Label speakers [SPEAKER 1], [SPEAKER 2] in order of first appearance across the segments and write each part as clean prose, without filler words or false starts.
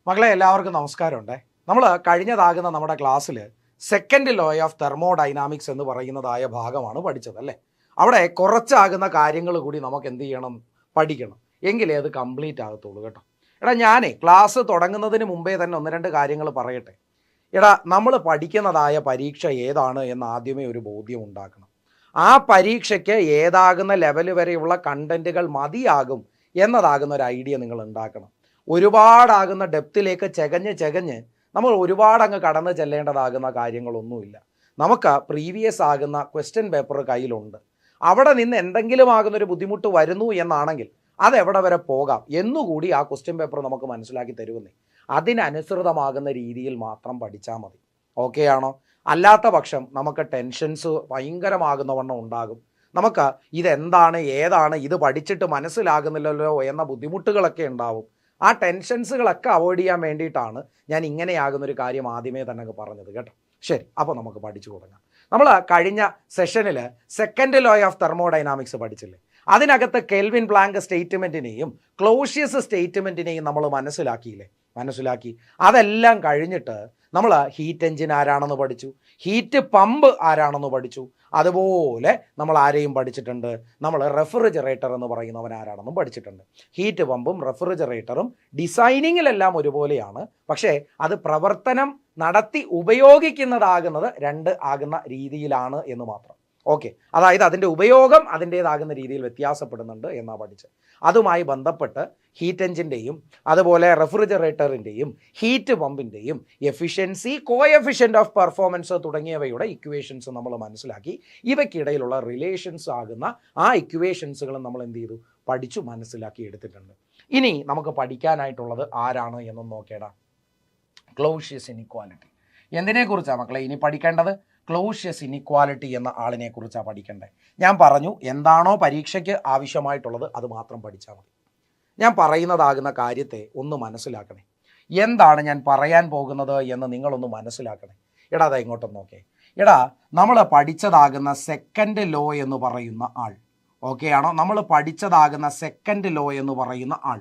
[SPEAKER 1] മക്കളെ എല്ലാവർക്കും നമസ്കാരമുണ്ടേ. നമ്മൾ കഴിഞ്ഞതാകുന്ന നമ്മുടെ ക്ലാസ്സിൽ സെക്കൻഡ് ലോ ഓഫ് തെർമോഡൈനാമിക്സ് എന്ന് പറയുന്നതായ ഭാഗമാണ് പഠിച്ചത് അല്ലേ. അവിടെ കുറച്ചാകുന്ന കാര്യങ്ങൾ കൂടി നമുക്ക് എന്ത് ചെയ്യണം, പഠിക്കണം, എങ്കിലേ അത് കംപ്ലീറ്റ് ആകത്തുള്ളൂ കേട്ടോ. എടാ ഞാനേ ക്ലാസ് തുടങ്ങുന്നതിന് മുമ്പേ തന്നെ ഒന്ന് രണ്ട് കാര്യങ്ങൾ പറയട്ടെ. എടാ നമ്മൾ പഠിക്കുന്നതായ പരീക്ഷ ഏതാണ് എന്ന് ആദ്യമേ ഒരു ബോധ്യം ഉണ്ടാക്കണം. ആ പരീക്ഷയ്ക്ക് ഏതാകുന്ന ലെവൽ വരെയുള്ള കണ്ടന്റുകൾ മതിയാകും എന്നതാകുന്ന ഒരു ഐഡിയ നിങ്ങൾ ഉണ്ടാക്കണം. ഒരുപാടാകുന്ന ഡെപ്തിലേക്ക് ചെകഞ്ഞ് നമ്മൾ ഒരുപാട് അങ്ങ് കടന്നു ചെല്ലേണ്ടതാകുന്ന കാര്യങ്ങളൊന്നുമില്ല. നമുക്ക് പ്രീവിയസ് ആകുന്ന ക്വസ്റ്റ്യൻ പേപ്പർ കയ്യിലുണ്ട്. അവിടെ നിന്ന് എന്തെങ്കിലും ആകുന്നൊരു ബുദ്ധിമുട്ട് വരുന്നു എന്നാണെങ്കിൽ അതെവിടെ വരെ പോകാം എന്നുകൂടി ആ ക്വസ്റ്റ്യൻ പേപ്പർ നമുക്ക് മനസ്സിലാക്കി തരുമെന്നേ. അതിനനുസൃതമാകുന്ന രീതിയിൽ മാത്രം പഠിച്ചാൽ മതി. ഓക്കെ ആണോ? അല്ലാത്ത പക്ഷം നമുക്ക് ടെൻഷൻസ് ഭയങ്കരമാകുന്ന വണ്ണം ഉണ്ടാകും. നമുക്ക് ഇതെന്താണ് ഏതാണ് ഇത് പഠിച്ചിട്ട് മനസ്സിലാകുന്നില്ലല്ലോ എന്ന ബുദ്ധിമുട്ടുകളൊക്കെ ഉണ്ടാവും. ആ ടെൻഷൻസുകളൊക്കെ അവോയ്ഡ് ചെയ്യാൻ വേണ്ടിയിട്ടാണ് ഞാൻ ഇങ്ങനെയാകുന്നൊരു കാര്യം ആദ്യമേ തന്നെ പറഞ്ഞത് കേട്ടോ. ശരി, അപ്പോൾ നമുക്ക് പഠിച്ചു തുടങ്ങാം. നമ്മൾ കഴിഞ്ഞ സെഷനിൽ സെക്കൻഡ് ലോ ഓഫ് തെർമോഡൈനാമിക്സ് പഠിച്ചില്ലേ? അതിനകത്ത് കെൽവിൻ പ്ലാങ്ക് സ്റ്റേറ്റ്മെൻറ്റിനെയും ക്ലോഷ്യസ് സ്റ്റേറ്റ്മെൻറ്റിനെയും നമ്മൾ മനസ്സിലാക്കി. അതെല്ലാം കഴിഞ്ഞിട്ട് നമ്മൾ ഹീറ്റ് എഞ്ചിൻ ആരാണെന്ന് പഠിച്ചു, ഹീറ്റ് പമ്പ് ആരാണെന്ന് പഠിച്ചു. അതുപോലെ നമ്മൾ ആരെയും പഠിച്ചിട്ടുണ്ട്, നമ്മൾ റെഫ്രിജറേറ്റർ എന്ന് പറയുന്നവൻ ആരാണെന്നും പഠിച്ചിട്ടുണ്ട്. ഹീറ്റ് പമ്പും റെഫ്രിജറേറ്ററും ഡിസൈനിങ്ങിലെല്ലാം ഒരുപോലെയാണ്, പക്ഷേ അത് പ്രവർത്തനം നടത്തി ഉപയോഗിക്കുന്നതാകുന്നത് രണ്ട് ആകുന്ന രീതിയിലാണ് എന്ന് മാത്രം. ഓക്കെ, അതായത് അതിൻ്റെ ഉപയോഗം അതിൻ്റേതാകുന്ന രീതിയിൽ വ്യത്യാസപ്പെടുന്നുണ്ട് എന്നാണ് പഠിച്ചത്. അതുമായി ബന്ധപ്പെട്ട് ഹീറ്റ് എഞ്ചിൻ്റെയും അതുപോലെ റെഫ്രിജറേറ്ററിൻ്റെയും ഹീറ്റ് പമ്പിൻ്റെയും എഫിഷ്യൻസി, കോഎഫിഷ്യൻ്റ് ഓഫ് പെർഫോമൻസ് തുടങ്ങിയവയുടെ ഇക്വേഷൻസ് നമ്മൾ മനസ്സിലാക്കി. ഇവയ്ക്കിടയിലുള്ള റിലേഷൻസ് ആകുന്ന ആ ഇക്വേഷൻസുകളും നമ്മൾ എന്ത് ചെയ്തു, പഠിച്ചു മനസ്സിലാക്കി എടുത്തിട്ടുണ്ട്. ഇനി നമുക്ക് പഠിക്കാനായിട്ടുള്ളത് ആരാണ് എന്നൊന്ന് നോക്കേടാ. Clausius inequality. എന്തിനെക്കുറിച്ചാണ് മക്കളെ ഇനി പഠിക്കേണ്ടത്? ക്ലോഷ്യസ് ഇനിക്വാലിറ്റി എന്ന ആളിനെ കുറിച്ചാണ് പഠിക്കേണ്ടത്. ഞാൻ പറഞ്ഞു എന്താണോ പരീക്ഷയ്ക്ക് ആവശ്യമായിട്ടുള്ളത് അത് മാത്രം പഠിച്ചാൽ മതി. ഞാൻ പറയുന്നതാകുന്ന കാര്യത്തെ ഒന്ന് മനസ്സിലാക്കണേ. എന്താണ് ഞാൻ പറയാൻ പോകുന്നത് എന്ന് നിങ്ങളൊന്ന് മനസ്സിലാക്കണേ. എടാ അതാ ഇങ്ങോട്ടൊന്ന് നോക്കേ. എടാ നമ്മൾ പഠിച്ചതാകുന്ന സെക്കൻഡ് ലോ എന്ന് പറയുന്ന ആൾ ഓക്കെ ആണോ? നമ്മൾ പഠിച്ചതാകുന്ന സെക്കൻഡ് ലോ എന്ന് പറയുന്ന ആൾ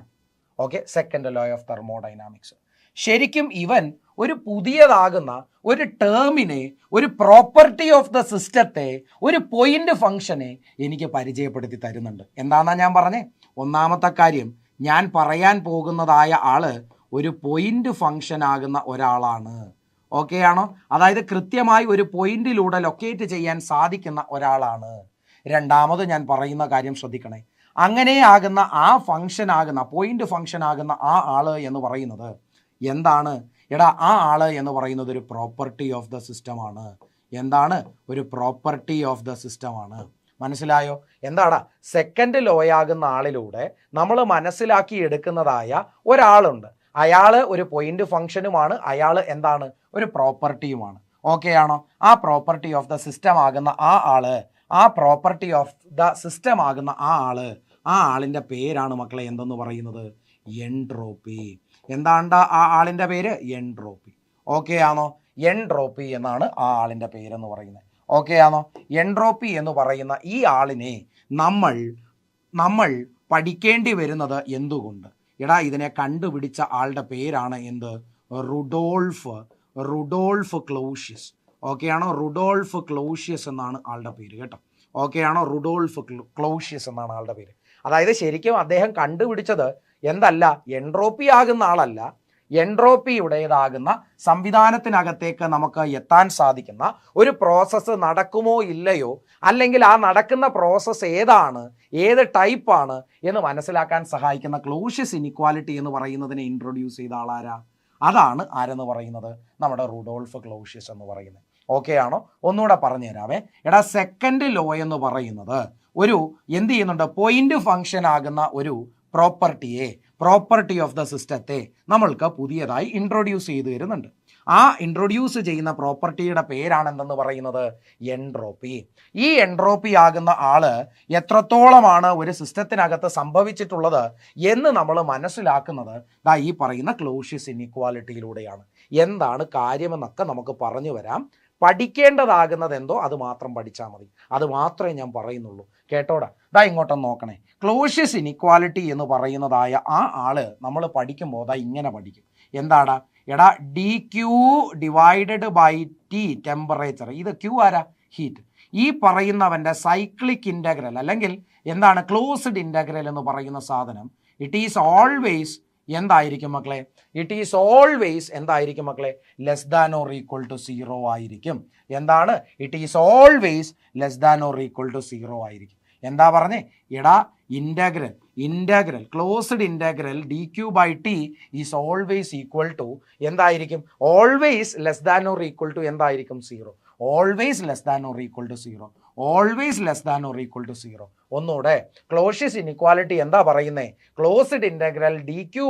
[SPEAKER 1] okay, second law of thermodynamics. ശരിക്കും ഇവൻ ഒരു പുതിയതാകുന്ന ഒരു ടേമിനെ, ഒരു പ്രോപ്പർട്ടി ഓഫ് ദ സിസ്റ്റത്തെ, ഒരു പോയിന്റ് ഫംഗ്ഷനെ എനിക്ക് പരിചയപ്പെടുത്തി തരുന്നുണ്ട്. എന്താണെന്നാ ഞാൻ പറഞ്ഞേ? ഒന്നാമത്തെ കാര്യം, ഞാൻ പറയാൻ പോകുന്നതായ ആള് ഒരു പോയിന്റ് ഫംഗ്ഷൻ ആകുന്ന ഒരാളാണ്. ഓക്കെ ആണോ? അതായത് കൃത്യമായി ഒരു പോയിന്റിലൂടെ ലൊക്കേറ്റ് ചെയ്യാൻ സാധിക്കുന്ന ഒരാളാണ്. രണ്ടാമത് ഞാൻ പറയുന്ന കാര്യം ശ്രദ്ധിക്കണേ. അങ്ങനെ ആകുന്ന ആ ഫംഗ്ഷൻ ആകുന്ന പോയിന്റ് ഫംഗ്ഷൻ ആകുന്ന ആ ആള് എന്ന് പറയുന്നത് എന്താണ്? എടാ ആ ആള് എന്ന് പറയുന്നത് ഒരു പ്രോപ്പർട്ടി ഓഫ് ദ സിസ്റ്റമാണ്. എന്താണ്? ഒരു പ്രോപ്പർട്ടി ഓഫ് ദ സിസ്റ്റമാണ്. മനസ്സിലായോ? എന്താടാ? സെക്കൻഡ് ലോയാകുന്ന ആളിലൂടെ നമ്മൾ മനസ്സിലാക്കി എടുക്കുന്നതായ ഒരാളുണ്ട്. അയാൾ ഒരു പോയിന്റ് ഫംഗ്ഷനുമാണ്. അയാൾ എന്താണ്? ഒരു പ്രോപ്പർട്ടിയുമാണ്. ഓക്കെ ആണോ? ആ പ്രോപ്പർട്ടി ഓഫ് ദ സിസ്റ്റം ആകുന്ന ആ ആള്, ആ പ്രോപ്പർട്ടി ഓഫ് ദ സിസ്റ്റം ആകുന്ന ആ ആളിൻ്റെ പേരാണ് മക്കളെ എന്തെന്ന് പറയുന്നത്? എൻട്രോപ്പി. എന്താണ്ട ആ ആളിൻ്റെ പേര്? എൻട്രോപ്പി. ഓക്കെ ആണോ? എൻട്രോപ്പി എന്നാണ് ആ ആളിൻ്റെ പേരെന്ന് പറയുന്നത്. ഓക്കെ ആണോ? എൻട്രോപ്പി എന്ന് പറയുന്ന ഈ ആളിനെ നമ്മൾ പഠിക്കേണ്ടി വരുന്നത് എന്തുകൊണ്ട്? എടാ ഇതിനെ കണ്ടുപിടിച്ച ആളുടെ പേരാണ് എന്ത്? Rudolf Clausius. ഓക്കെ ആണോ? റുഡോൾഫ് ക്ലോഷ്യസ് എന്നാണ് ആളുടെ പേര് കേട്ടോ. ഓക്കെ ആണോ? റുഡോൾഫ് ക്ലോഷ്യസ് എന്നാണ് ആളുടെ പേര്. അതായത് ശരിക്കും അദ്ദേഹം കണ്ടുപിടിച്ചത് എന്തല്ല, എൻട്രോപ്പി ആകുന്ന ആളല്ല, എൻട്രോപ്പിയുടേതാകുന്ന സംവിധാനത്തിനകത്തേക്ക് നമുക്ക് എത്താൻ സാധിക്കുന്ന ഒരു പ്രോസസ്സ് നടക്കുമോ ഇല്ലയോ, അല്ലെങ്കിൽ ആ നടക്കുന്ന പ്രോസസ്സ് ഏതാണ്, ഏത് ടൈപ്പാണ് എന്ന് മനസ്സിലാക്കാൻ സഹായിക്കുന്ന ക്ലോഷ്യസ് ഇനിക്വാലിറ്റി എന്ന് പറയുന്നതിനെ ഇൻട്രൊഡ്യൂസ് ചെയ്ത ആളാരാ? അതാണ് ആരെന്ന് പറയുന്നത്? നമ്മുടെ റുഡോൾഫ് ക്ലോഷ്യസ് എന്ന് പറയുന്നത്. ഓക്കെ ആണോ? ഒന്നുകൂടെ പറഞ്ഞു തരാവേ. എടാ സെക്കൻഡ് ലോ എന്ന് പറയുന്നത് ഒരു എന്ത് ചെയ്യുന്നുണ്ട്? പോയിന്റ് ഫംഗ്ഷൻ ആകുന്ന ഒരു പ്രോപ്പർട്ടി ഓഫ് ദ സിസ്റ്റത്തെ നമ്മൾക്ക് പുതിയതായി ഇൻട്രൊഡ്യൂസ് ചെയ്തു തരുന്നുണ്ട്. ആ ഇൻട്രൊഡ്യൂസ് ചെയ്യുന്ന പ്രോപ്പർട്ടിയുടെ പേരാണ് എന്തെന്ന് പറയുന്നത്? എൻട്രോപ്പി. ഈ എൻട്രോപ്പി ആകുന്ന ആള് എത്രത്തോളമാണ് ഒരു സിസ്റ്റത്തിനകത്ത് സംഭവിച്ചിട്ടുള്ളത് എന്ന് നമ്മൾ മനസ്സിലാക്കുന്നത് ഈ പറയുന്ന ക്ലോഷ്യസ് ഇനിക്വാലിറ്റിയിലൂടെയാണ്. എന്താണ് കാര്യമെന്നൊക്കെ നമുക്ക് പറഞ്ഞു വരാം. പഠിക്കേണ്ടതാകുന്നത് എന്തോ അത് മാത്രം പഠിച്ചാൽ മതി. അത് മാത്രമേ ഞാൻ പറയുന്നുള്ളൂ. കേട്ടോടാ. ഇങ്ങോട്ടൊന്ന് നോക്കണേ. ക്ലോഷ്യസ് ഇനിക്വാലിറ്റി എന്ന് പറയുന്നതായ ആ ആള് നമ്മൾ പഠിക്കുമ്പോൾ ഇങ്ങനെ പഠിക്കും. എന്താടാ എടാ d q divided by T temperature. ഇത് ക്യൂ ആരാ? ഹീറ്റ്. ഈ പറയുന്നവൻ്റെ സൈക്ലിക് ഇൻ്റഗ്രൽ അല്ലെങ്കിൽ എന്താണ് ക്ലോസ്ഡ് ഇൻ്റഗ്രൽ എന്ന് പറയുന്ന സാധനം ഇറ്റ് ഈസ് ഓൾവേസ് എന്തായിരിക്കും മക്കളെ? ഇറ്റ് ഈസ് ഓൾവേസ് എന്തായിരിക്കും മക്കളെ? Less than or equal to 0 ആയിരിക്കും. എന്താണ്? It is always less than or equal to 0 ആയിരിക്കും. എന്താ പറഞ്ഞേ? എടാ integral closed integral d Q by T is always equal to എന്തായിരിക്കും? Always less than or equal to എന്തായിരിക്കും? 0. Always less than or equal to 0. Always less than or equal to 0. ഒന്നുകൂടെ Clausius inequality എന്താ പറയുന്നേ? Closed integral d Q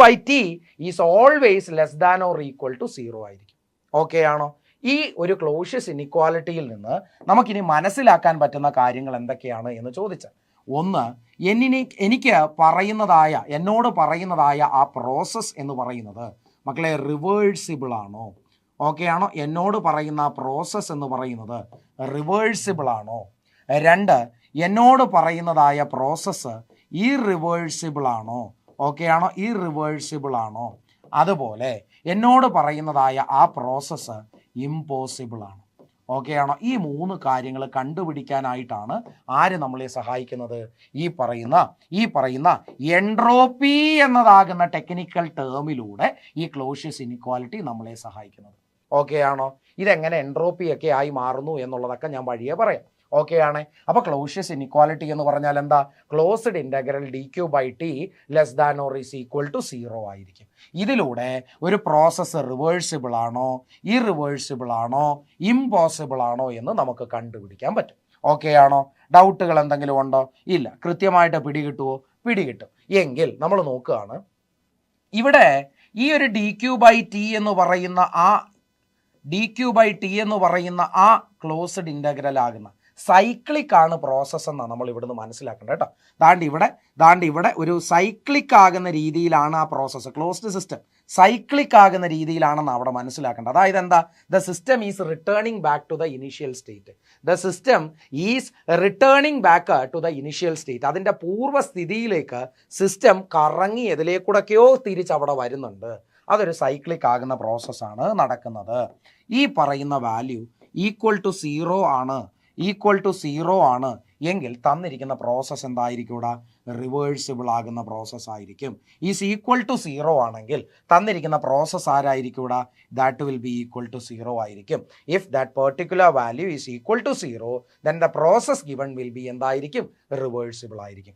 [SPEAKER 1] by T is always less than or equal to 0 ആയിരിക്കും. Okay ആണോ? ഈ ഒരു Clausius ഇനിക്വാലിറ്റിയിൽ നിന്ന് നമുക്കിനി മനസ്സിലാക്കാൻ പറ്റുന്ന കാര്യങ്ങൾ എന്തൊക്കെയാണ് എന്ന് ചോദിച്ചാൽ, ഒന്ന്, എനിക്ക് എന്നോട് പറയുന്നതായ ആ പ്രോസസ്സ് എന്ന് പറയുന്നത് മക്കളെ റിവേഴ്സിബിൾ ആണോ? ഓക്കെ ആണോ? എന്നോട് പറയുന്ന ആ പ്രോസസ്സ് എന്ന് പറയുന്നത് റിവേഴ്സിബിൾ ആണോ? രണ്ട്, എന്നോട് പറയുന്നതായ പ്രോസസ്സ് ഇറിവേഴ്സിബിൾ ആണോ? ഓക്കെ ആണോ? ഇറിവേഴ്സിബിൾ ആണോ? അതുപോലെ എന്നോട് പറയുന്നതായ ആ പ്രോസസ്സ് ഇമ്പോസിബിൾ ആണ്. ഓക്കെ ആണോ? ഈ 3 കാര്യങ്ങൾ കണ്ടുപിടിക്കാനായിട്ടാണ് ആര് നമ്മളെ സഹായിക്കുന്നത്? ഈ പറയുന്ന എൻട്രോപ്പി എന്നതാകുന്ന ടെക്നിക്കൽ ടേമിലൂടെ ഈ ക്ലോഷ്യസ് ഇനിക്വാലിറ്റി നമ്മളെ സഹായിക്കുന്നത്. ഓക്കെ ആണോ? ഇതെങ്ങനെ എൻട്രോപ്പി ഒക്കെ ആയി മാറുന്നു എന്നുള്ളതൊക്കെ ഞാൻ വഴിയെ പറയാം. ഓക്കെ ആണ്. അപ്പോൾ ക്ലോഷ്യസ് ഇനിക്വാലിറ്റി എന്ന് പറഞ്ഞാൽ എന്താ? Closed integral d Q by T less than or is equal to 0 ആയിരിക്കും. ഇതിലൂടെ ഒരു പ്രോസസ്സ് റിവേഴ്സിബിൾ ആണോ, ഇറിവേഴ്സിബിൾ ആണോ, ഇമ്പോസിബിൾ ആണോ എന്ന് നമുക്ക് കണ്ടുപിടിക്കാൻ പറ്റും. ഓക്കെ ആണോ? ഡൗട്ടുകൾ എന്തെങ്കിലും ഉണ്ടോ? ഇല്ല. കൃത്യമായിട്ട് പിടികിട്ടുമോ? പിടികിട്ടും. എങ്കിൽ നമ്മൾ നോക്കുകയാണ്, ഇവിടെ ഈ ഒരു ഡി ക്യൂ ബൈ ടി എന്ന് പറയുന്ന ആ ക്ലോസ്ഡ് ഇൻ്റഗ്രൽ ആകുന്ന സൈക്ലിക് ആണ് പ്രോസസ്സ് എന്നാണ് നമ്മൾ ഇവിടുന്ന് മനസ്സിലാക്കേണ്ടത് കേട്ടോ. ദാണ്ട് ഇവിടെ ഒരു സൈക്ലിക് ആകുന്ന രീതിയിലാണ് ആ പ്രോസസ്സ്. ക്ലോസ്ഡ് സിസ്റ്റം സൈക്ലിക് ആകുന്ന രീതിയിലാണെന്ന് അവിടെ മനസ്സിലാക്കേണ്ടത്. അതായത് എന്താ? The system is returning back to the initial state. അതിൻ്റെ പൂർവ്വസ്ഥിതിയിലേക്ക് സിസ്റ്റം കറങ്ങി എതിലേക്കൂടൊക്കെയോ തിരിച്ചവിടെ വരുന്നുണ്ട്. അതൊരു സൈക്ലിക് ആകുന്ന പ്രോസസ്സാണ് നടക്കുന്നത്. ഈ പറയുന്ന വാല്യൂ ഈക്വൽ ടു 0 ആണ് എങ്കിൽ തന്നിരിക്കുന്ന പ്രോസസ്സ് എന്തായിരിക്കൂടാ? റിവേഴ്സിബിൾ ആകുന്ന പ്രോസസ്സ് ആയിരിക്കും. ഈസ് ഈക്വൽ ടു 0 ആണെങ്കിൽ തന്നിരിക്കുന്ന പ്രോസസ്സ് ആരായിരിക്കൂടാ? That will be equal to 0 ആയിരിക്കും. If that particular value is equal to 0 then the process given will be എന്തായിരിക്കും? റിവേഴ്സിബിൾ ആയിരിക്കും.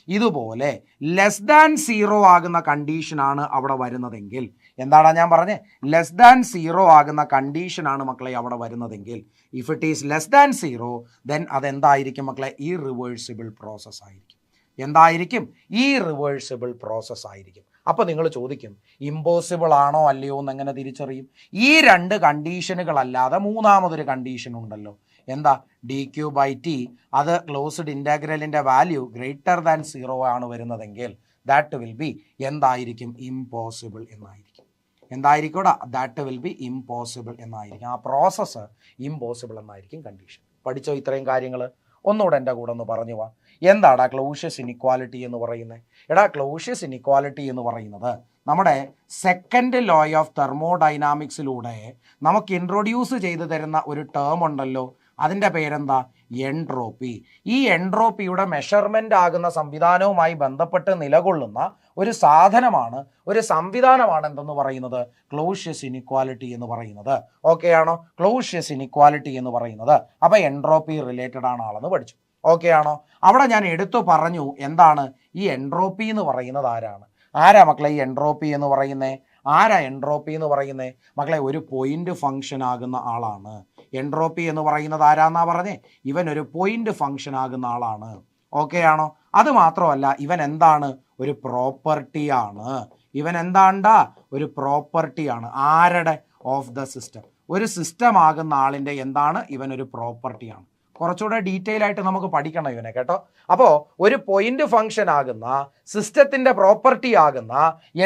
[SPEAKER 1] ഇതുപോലെ ലെസ് ദാൻ 0 ആകുന്ന കണ്ടീഷനാണ് അവിടെ വരുന്നതെങ്കിൽ, എന്താടാ ഞാൻ പറഞ്ഞേ? ലെസ് ദാൻ 0 ആകുന്ന കണ്ടീഷനാണ് മക്കളെ അവിടെ വരുന്നതെങ്കിൽ, if it is less than 0 then അതെന്തായിരിക്കും മക്കളെ? ഇറിവേഴ്സിബിൾ പ്രോസസ് ആയിരിക്കും. എന്തായിരിക്കും? ഇറിവേഴ്സിബിൾ പ്രോസസ് ആയിരിക്കും. അപ്പോൾ നിങ്ങൾ ചോദിക്കും, ഇമ്പോസിബിൾ ആണോ അല്ലയോ എന്ന് എങ്ങനെ തിരിച്ചറിയും? ഈ 2 കണ്ടീഷനുകളല്ലാതെ മൂന്നാമതൊരു കണ്ടീഷൻ ഉണ്ടല്ലോ. എന്താ? ഡി ക്യൂ ബൈ ടി അത് ക്ലോസ്ഡ് ഇൻ്റഗ്രലിൻ്റെ വാല്യൂ ഗ്രേറ്റർ ദാൻ 0 ആണ് വരുന്നതെങ്കിൽ ദാറ്റ് വിൽ ബി എന്തായിരിക്കും? ഇമ്പോസിബിൾ എന്നായിരിക്കും. എന്തായിരിക്കൂടാ? ദാറ്റ് വിൽ ബി ഇമ്പോസിബിൾ എന്നായിരിക്കും. ആ പ്രോസസ്സ് ഇമ്പോസിബിൾ എന്നായിരിക്കും കണ്ടീഷൻ. പഠിച്ചോ ഇത്രയും കാര്യങ്ങൾ? ഒന്നുകൂടെ എൻ്റെ കൂടെ ഒന്ന് പറഞ്ഞു പോവാം. എന്താടാ ക്ലോഷ്യസ് ഇനിക്വാലിറ്റി എന്ന് പറയുന്നത്? എടാ ക്ലോഷ്യസ് ഇനിക്വാലിറ്റി എന്ന് പറയുന്നത് നമ്മുടെ സെക്കൻഡ് ലോ ഓഫ് തെർമോഡൈനാമിക്സിലൂടെ നമുക്ക് ഇൻട്രൊഡ്യൂസ് ചെയ്തു തരുന്ന ഒരു ടേം ഉണ്ടല്ലോ, അതിൻ്റെ പേരെന്താ? എൻട്രോപ്പി. ഈ എൻട്രോപ്പിയുടെ മെഷർമെൻ്റ് ആകുന്ന സംവിധാനവുമായി ബന്ധപ്പെട്ട് നിലകൊള്ളുന്ന ഒരു സംവിധാനമാണ് എന്തെന്ന് പറയുന്നത്? ക്ലോഷ്യസ് ഇനിക്വാലിറ്റി എന്ന് പറയുന്നത്. ഓക്കെ ആണോ? ക്ലോഷ്യസ് ഇനിക്വാലിറ്റി എന്ന് പറയുന്നത്. അപ്പോൾ എൻട്രോപ്പി റിലേറ്റഡ് ആണ് ആളെന്ന് പഠിച്ചു. ഓക്കെ ആണോ? അവിടെ ഞാൻ എടുത്തു പറഞ്ഞു എന്താണ് ഈ എൻട്രോപ്പി എന്ന് പറയുന്നത്? ആരാ മക്കളെ ഈ എൻട്രോപ്പി എന്ന് പറയുന്നത്? മക്കളെ ഒരു പോയിന്റ് ഫംഗ്ഷൻ ആകുന്ന ആളാണ്. എൻട്രോപ്പി എന്ന് പറയുന്നത് ആരാന്നാ പറഞ്ഞേ? ഇവൻ ഒരു പോയിന്റ് ഫംഗ്ഷൻ ആകുന്ന ആളാണ്. ഓക്കെ ആണോ? അത് മാത്രമല്ല, ഇവൻ എന്താണ്? ഒരു പ്രോപ്പർട്ടിയാണ്. ഒരു പ്രോപ്പർട്ടിയാണ്. ആരുടെ? Of the system. ഒരു സിസ്റ്റം ആകുന്ന ആളിൻ്റെ എന്താണ്? ഇവൻ ഒരു പ്രോപ്പർട്ടിയാണ്. കുറച്ചുകൂടെ ഡീറ്റെയിൽ ആയിട്ട് നമുക്ക് പഠിക്കണം ഇവനെ കേട്ടോ. അപ്പോൾ ഒരു പോയിന്റ് ഫംഗ്ഷൻ ആകുന്ന സിസ്റ്റത്തിന്റെ പ്രോപ്പർട്ടി ആകുന്ന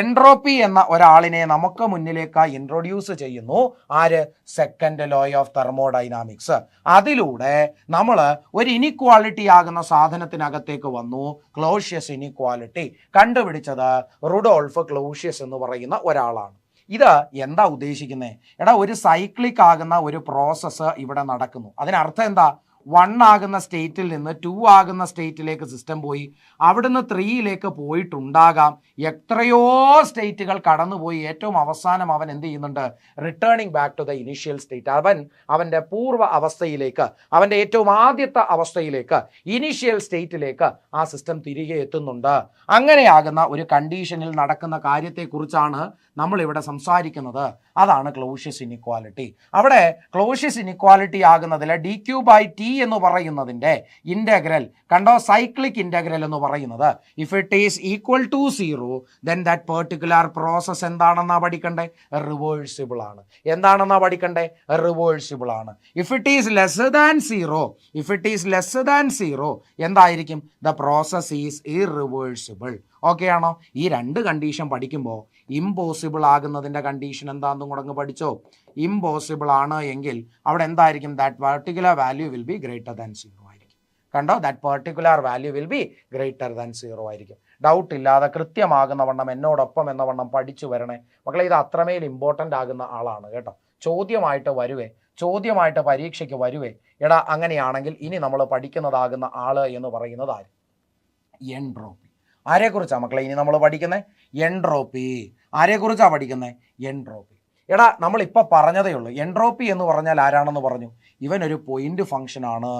[SPEAKER 1] എൻട്രോപ്പി എന്ന ഒരാളിനെ നമുക്ക് മുന്നിലേക്ക് ഇൻട്രൊഡ്യൂസ് ചെയ്യുന്നു. ആര്? Second law of thermodynamics. അതിലൂടെ നമ്മൾ ഒരു ഇനിക്വാളിറ്റി ആകുന്ന സാധനത്തിനകത്തേക്ക് വന്നു. ക്ലോഷ്യസ് ഇനിക്വാളിറ്റി കണ്ടുപിടിച്ചത് റുഡോൾഫ് ക്ലോഷ്യസ് എന്ന് പറയുന്ന ഒരാളാണ്. ഇത് എന്താ ഉദ്ദേശിക്കുന്നത്? എടാ, ഒരു സൈക്ലിക് ആകുന്ന ഒരു പ്രോസസ്സ് ഇവിടെ നടക്കുന്നു. അതിനർത്ഥം എന്താ? 1 ആകുന്ന സ്റ്റേറ്റിൽ നിന്ന് 2 ആകുന്ന സ്റ്റേറ്റിലേക്ക് സിസ്റ്റം പോയി, അവിടുന്ന് 3യിലേക്ക് പോയിട്ടുണ്ടാകാം. എത്രയോ സ്റ്റേറ്റുകൾ കടന്നുപോയി ഏറ്റവും അവസാനം അവൻ എന്ത് ചെയ്യുന്നുണ്ട്? Returning back to the initial state. അവൻ്റെ പൂർവ്വ അവസ്ഥയിലേക്ക്, അവൻ്റെ ഏറ്റവും ആദ്യത്തെ അവസ്ഥയിലേക്ക്, ഇനീഷ്യൽ സ്റ്റേറ്റിലേക്ക് ആ സിസ്റ്റം തിരികെ എത്തുന്നുണ്ട്. അങ്ങനെയാകുന്ന ഒരു കണ്ടീഷനിൽ നടക്കുന്ന കാര്യത്തെക്കുറിച്ചാണ് നമ്മളിവിടെ സംസാരിക്കുന്നത്. അതാണ് ക്ലോഷ്യസ് ഇനിക്വാലിറ്റി. അവിടെ ക്ലോഷ്യസ് ഇനിക്വാലിറ്റി ആകുന്നതിൽ dQ/T എന്ന് പറയുന്നതിൻ്റെ ഇൻ്റഗ്രൽ കണ്ടോ, സൈക്ലിക് ഇൻ്റഗ്രൽ എന്ന് പറയുന്നത് if it is equal to 0 then that particular process എന്താണെന്നാ പഠിക്കണ്ടേ? റിവേഴ്സിബിൾ ആണ്. എന്താണെന്നാ പഠിക്കണ്ടേ? റിവേഴ്സിബിൾ ആണ്. If it is lesser than 0 എന്തായിരിക്കും? The process is irreversible. Okay ആണോ? ഈ 2 കണ്ടീഷൻ പഠിക്കുമ്പോൾ ഇമ്പോസിബിൾ ആകുന്നതിൻ്റെ കണ്ടീഷൻ എന്താണെന്നും കൂടെ അങ്ങ് പഠിച്ചോ. ഇമ്പോസിബിൾ ആണ് എങ്കിൽ അവിടെ എന്തായിരിക്കും? That particular value will be greater than 0 ആയിരിക്കും. കണ്ടോ, that particular value will be greater than 0 ആയിരിക്കും. ഡൗട്ട് ഇല്ലാതെ കൃത്യമാകുന്ന വണ്ണം എന്നോടൊപ്പം എന്ന വണ്ണം പഠിച്ചു വരണേ മക്കളെ. ഇത് അത്രമേൽ ഇമ്പോർട്ടൻ്റ് ആകുന്ന ആളാണ് കേട്ടോ. ചോദ്യമായിട്ട് പരീക്ഷയ്ക്ക് വരുവേ. എടാ, അങ്ങനെയാണെങ്കിൽ ഇനി നമ്മൾ പഠിക്കുന്നതാകുന്ന ആള് എന്ന് പറയുന്നത് ആര്? എൻട്രോപ്പി. ആരെക്കുറിച്ചാണ് മക്കളെ ഇനി നമ്മൾ പഠിക്കുന്നത്? എൻട്രോപ്പി. ആരെക്കുറിച്ചാണ് പഠിക്കുന്നത്? എൻട്രോപ്പി. എടാ, നമ്മളിപ്പോൾ പറഞ്ഞതേ ഉള്ളൂ. എൻട്രോപ്പി എന്ന് പറഞ്ഞാൽ ആരാണെന്ന് പറഞ്ഞു? ഇവനൊരു പോയിന്റ് ഫംഗ്ഷനാണ്.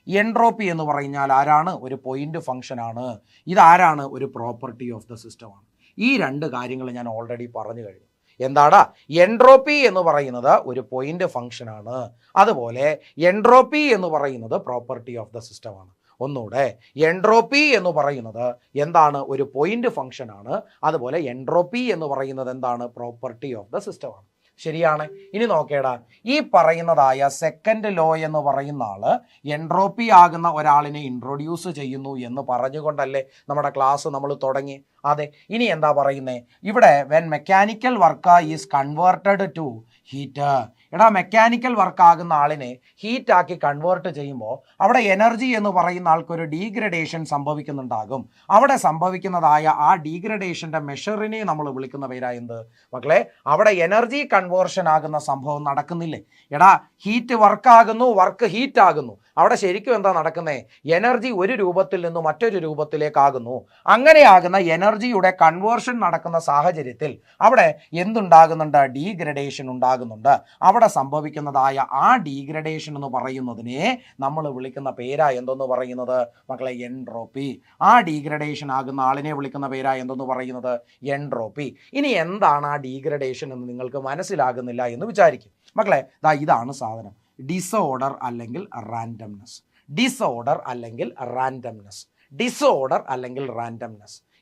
[SPEAKER 1] എൻട്രോപ്പി എന്ന് പറഞ്ഞാൽ ആരാണ്? ഒരു പോയിന്റ് ഫംഗ്ഷനാണ്. ഇതാരാണ്? ഒരു പ്രോപ്പർട്ടി ഓഫ് ദ സിസ്റ്റമാണ്. ഈ 2 കാര്യങ്ങൾ ഞാൻ ഓൾറെഡി പറഞ്ഞു കഴിഞ്ഞു. എന്താടാ? എൻട്രോപ്പി എന്ന് പറയുന്നത് ഒരു പോയിന്റ് ഫംഗ്ഷനാണ്. അതുപോലെ എൻട്രോപ്പി എന്ന് പറയുന്നത് പ്രോപ്പർട്ടി ഓഫ് ദ സിസ്റ്റമാണ്. ഒന്നുകൂടെ, എൻട്രോപ്പി എന്ന് പറയുന്നത് എന്താണ്? ഒരു പോയിന്റ് ഫംഗ്ഷനാണ്. അതുപോലെ എൻട്രോപ്പി എന്ന് പറയുന്നത് എന്താണ്? പ്രോപ്പർട്ടി ഓഫ് ദ സിസ്റ്റമാണ്. ശരിയാണ്. ഇനി നോക്കേടാ, ഈ പറയുന്നതായ സെക്കൻഡ് ലോ എന്ന് പറയുന്ന ആള് എൻട്രോപ്പി ആകുന്ന ഒരാളിനെ ഇൻട്രൊഡ്യൂസ് ചെയ്യുന്നു എന്ന് പറഞ്ഞുകൊണ്ടല്ലേ നമ്മുടെ ക്ലാസ് നമ്മൾ തുടങ്ങി? അതെ. ഇനി എന്താ പറയുന്നത് ഇവിടെ? When mechanical work is converted to heat. എടാ, മെക്കാനിക്കൽ വർക്ക് ആകുന്ന ആളിനെ ഹീറ്റ് ആക്കി കൺവേർട്ട് ചെയ്യുമ്പോൾ അവിടെ എനർജി എന്ന് പറയുന്ന ആൾക്കൊരു ഡീഗ്രഡേഷൻ സംഭവിക്കുന്നുണ്ടാകും. അവിടെ സംഭവിക്കുന്നതായ ആ ഡീഗ്രഡേഷൻ്റെ മെഷറിനെ നമ്മൾ വിളിക്കുന്ന പേരാ എന്ത് മക്കളെ? അവിടെ എനർജി കൺവേർഷൻ ആകുന്ന സംഭവം നടക്കുന്നില്ലേ? എടാ, ഹീറ്റ് വർക്കാകുന്നു, വർക്ക് ഹീറ്റ് ആകുന്നു. അവിടെ ശരിക്കും എന്താ നടക്കുന്നത്? എനർജി ഒരു രൂപത്തിൽ നിന്ന് മറ്റൊരു രൂപത്തിലേക്കാകുന്നു. അങ്ങനെയാകുന്ന എനർജിയുടെ കൺവേർഷൻ നടക്കുന്ന സാഹചര്യത്തിൽ അവിടെ എന്തുണ്ടാകുന്നുണ്ട്? ഡീഗ്രഡേഷൻ ഉണ്ടാകുന്നുണ്ട്. അവിടെ സംഭവിക്കുന്നതായ ആ ഡീഗ്രഡേഷൻ എന്ന് പറയുന്നതിനെ നമ്മൾ വിളിക്കുന്ന പേരാ എന്തെന്ന് പറയുന്നത് മക്കളെ? എൻട്രോപ്പി. ആ ഡീഗ്രഡേഷൻ ആകുന്ന ആളിനെ വിളിക്കുന്ന പേരാ എന്തെന്ന് പറയുന്നത്? എൻട്രോപ്പി. ഇനി എന്താണ് ആ ഡീഗ്രഡേഷൻ എന്ന് നിങ്ങൾക്ക് മനസ്സിലാകുന്നില്ല എന്ന് വിചാരിക്കും മക്കളെ. ഇതാണ് സാധനം. ഡിസോർഡർ അല്ലെങ്കിൽ റാൻഡംനെസ്.